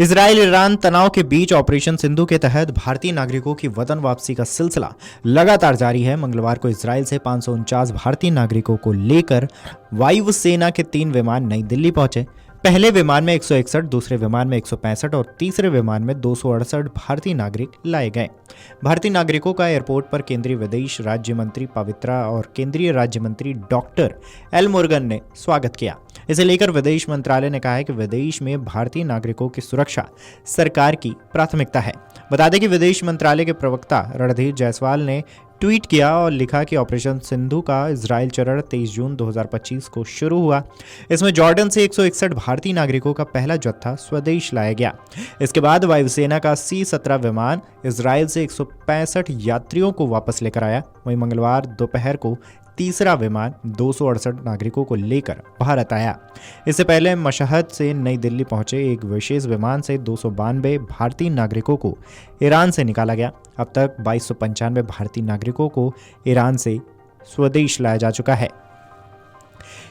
Israel Iran तनाव के बीच operation Sindhu के तहत भारतीय नागरिकों की वतन वापसी का सिलसिला लगातार जारी है। मंगलवार को इजराइल से 549 भारतीय नागरिकों को लेकर वायुसेना के 3 विमान नई दिल्ली पहुंचे। पहले विमान में 161, दूसरे विमान में 165 और तीसरे विमान में 268 भारतीय नागरिक लाए गए। भारतीय नागरिकों का एयरपोर्ट पर केंद्रीय विदेश राज्य मंत्री पवित्रा और केंद्रीय राज्य मंत्री डॉक्टर एल मुरुगन ने स्वागत किया। इसे लेकर विदेश मंत्रालय ने कहा है कि विदेश में भारतीय नागरिकों की सुरक्षा सरकार की प्राथमिकता है। बता दें कि विदेश मंत्रालय के प्रवक्ता रणधीर जायसवाल ने ट्वीट किया और लिखा कि ऑपरेशन सिंधु का इजराइल चरण 23 जून 2025 को शुरू हुआ। इसमें जॉर्डन से 161 भारतीय नागरिकों का पहला जत्था स्वदेश लाया गया। इसके बाद वायुसेना का C-17 विमान इजराइल से 165 यात्रियों को वापस लेकर आया। वहीं मंगलवार दोपहर को तीसरा विमान 268 नागरिकों को लेकर भारत आया। इससे पहले मशहद से नई दिल्ली पहुंचे एक विशेष विमान से 292 भारतीय नागरिकों को ईरान से निकाला गया। अब तक 2295 भारतीय नागरिकों को ईरान से स्वदेश लाया जा चुका है।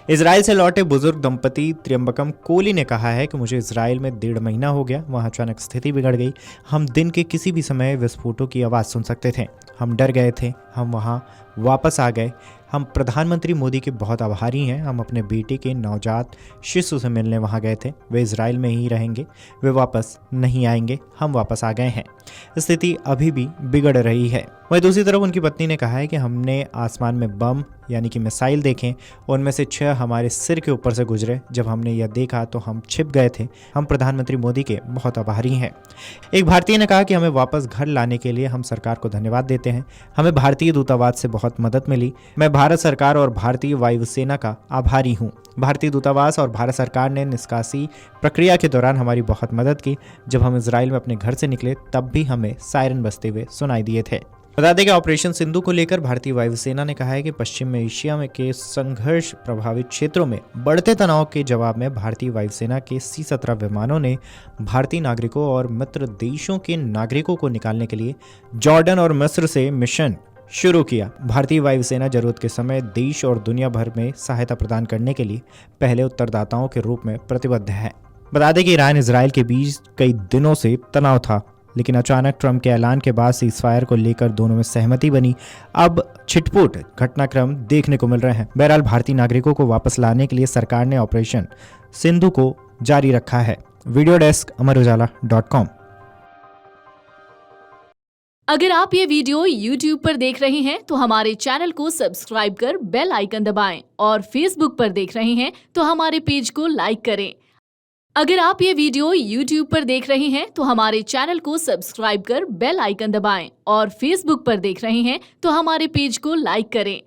इजराइल से लौटे बुजुर्ग दंपति त्रियंबकम कोली ने कहा है कि मुझे इजराइल में 1.5 महीना हो गया। वहां अचानक स्थिति बिगड़ गई। हम दिन के किसी भी समय विस्फोटों की आवाज़ सुन सकते थे। हम डर गए थे। हम वहां वापस आ गए। हम प्रधानमंत्री मोदी के बहुत आभारी हैं। हम अपने बेटे के नवजात शिशु से मिलने वहां गए थे। वे इजराइल में ही रहेंगे। वे वापस नहीं आएंगे। हम वापस आ गए हैं। स्थिति अभी भी बिगड़ रही है। वहीं दूसरी तरफ उनकी पत्नी ने कहा है कि हमने आसमान में बम यानी कि मिसाइल देखे। उनमें से 6 हमारे सिर के ऊपर से गुजरे। जब हमने यह देखा तो हम छिप गए थे। हम प्रधानमंत्री मोदी के बहुत आभारी हैं। एक भारतीय ने कहा कि हमें वापस घर लाने के लिए हम सरकार को धन्यवाद देते हैं। हमें भारतीय दूतावास से बहुत मदद मिली। मैं भारत सरकार और भारतीय वायुसेना का आभारी हूँ। भारतीय दूतावास और भारत सरकार ने निष्कासी प्रक्रिया के दौरान हमारी बहुत मदद की। जब हम इजराइल में अपने घर से निकले तब भी हमें सायरन बजते हुए सुनाई दिए थे। बता दें कि ऑपरेशन सिंधु को लेकर भारतीय वायुसेना ने कहा है कि पश्चिम एशिया में के संघर्ष प्रभावित क्षेत्रों में बढ़ते तनाव के जवाब में भारतीय वायुसेना के C-17 विमानों ने भारतीय नागरिकों और मित्र देशों के नागरिकों को निकालने के लिए जॉर्डन और मिस्र से मिशन शुरू किया। भारतीय वायुसेना जरूरत के समय देश और दुनिया भर में सहायता प्रदान करने के लिए पहले उत्तरदाताओं के रूप में प्रतिबद्ध है। बता दें कि ईरान इजराइल के बीच कई दिनों से तनाव था, लेकिन अचानक ट्रंप के ऐलान के बाद सीजफायर को लेकर दोनों में सहमति बनी। अब छिटपुट घटनाक्रम देखने को मिल रहे हैं। बहरहाल भारतीय नागरिकों को वापस लाने के लिए सरकार ने ऑपरेशन सिंधु को जारी रखा है। वीडियो डेस्क अमरुजाला.com। अगर आप ये वीडियो YouTube पर देख रहे हैं तो हमारे चैनल को सब्सक्राइब कर बेल आइकन दबाएं और Facebook पर देख रहे हैं तो हमारे पेज को लाइक करें। अगर आप ये वीडियो YouTube पर देख रहे हैं तो हमारे चैनल को सब्सक्राइब कर बेल आइकन दबाएं और Facebook पर देख रहे हैं तो हमारे पेज को लाइक करें।